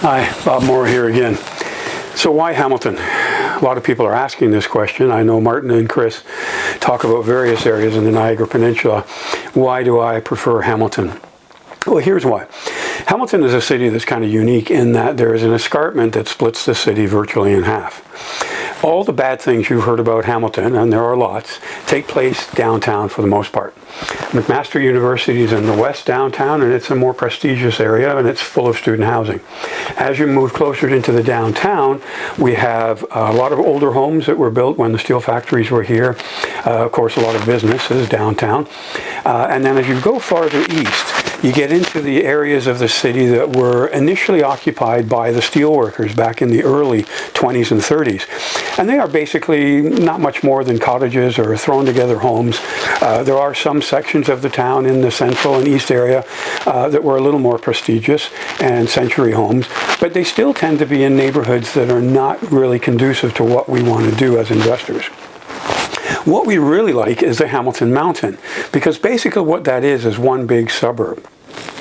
Hi, Bob Morrow here again. So why Hamilton? A lot of people are asking this question. I know Martin and Chris talk about various areas in the Niagara Peninsula. Why do I prefer Hamilton? Well, here's why. Hamilton is a city that's kind of unique in that there is an escarpment that splits the city virtually in half. All the bad things you've heard about Hamilton, and there are lots, take place downtown for the most part. McMaster University is in the west downtown, and it's a more prestigious area, and it's full of student housing. As you move closer into the downtown, we have a lot of older homes that were built when the steel factories were here. Of course, a lot of businesses downtown. And then as you go farther east, you get into the areas of the city that were initially occupied by the steelworkers back in the early 20s and 30s. And they are basically not much more than cottages or thrown together homes. There are some sections of the town in the central and east area that were a little more prestigious and century homes, but they still tend to be in neighborhoods that are not really conducive to what we want to do as investors. What we really like is the Hamilton Mountain, because basically what that is one big suburb.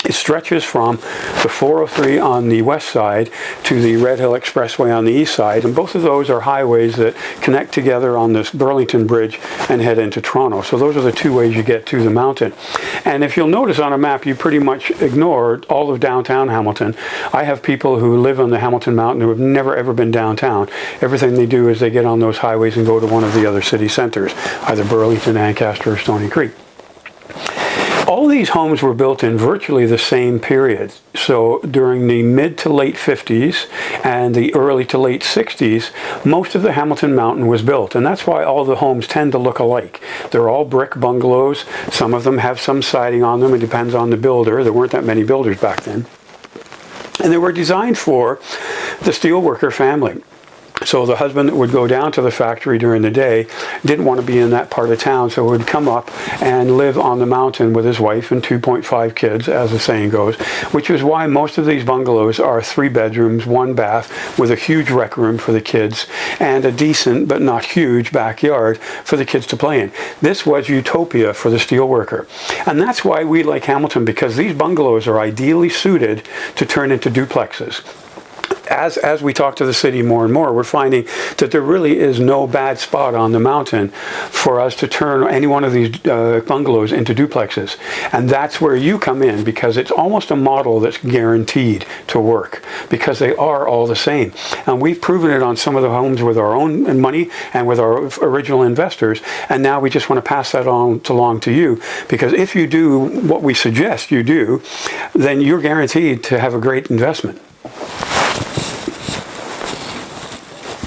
It stretches from the 403 on the west side to the Red Hill Expressway on the east side, and both of those are highways that connect together on this Burlington Bridge and head into Toronto. So those are the two ways you get to the mountain. And if you'll notice on a map, you pretty much ignore all of downtown Hamilton. I have people who live on the Hamilton Mountain who have never ever been downtown. Everything they do is they get on those highways and go to one of the other city centers, either Burlington, Ancaster, or Stony Creek. All these homes were built in virtually the same period. So during the mid to late 50s and the early to late 60s, most of the Hamilton Mountain was built. And that's why all the homes tend to look alike. They're all brick bungalows. Some of them have some siding on them. It depends on the builder. There weren't that many builders back then. And they were designed for the steelworker family. So the husband that would go down to the factory during the day didn't want to be in that part of town, so would come up and live on the mountain with his wife and 2.5 kids, as the saying goes, which is why most of these bungalows are 3 bedrooms, 1 bath, with a huge rec room for the kids and a decent but not huge backyard for the kids to play in. This was utopia for the steelworker. And that's why we like Hamilton, because these bungalows are ideally suited to turn into duplexes. As we talk to the city more and more, we're finding that there really is no bad spot on the mountain for us to turn any one of these bungalows into duplexes. And that's where you come in, because it's almost a model that's guaranteed to work, because they are all the same. And we've proven it on some of the homes with our own money and with our original investors. And now we just want to pass that on along to you, because if you do what we suggest you do, then you're guaranteed to have a great investment.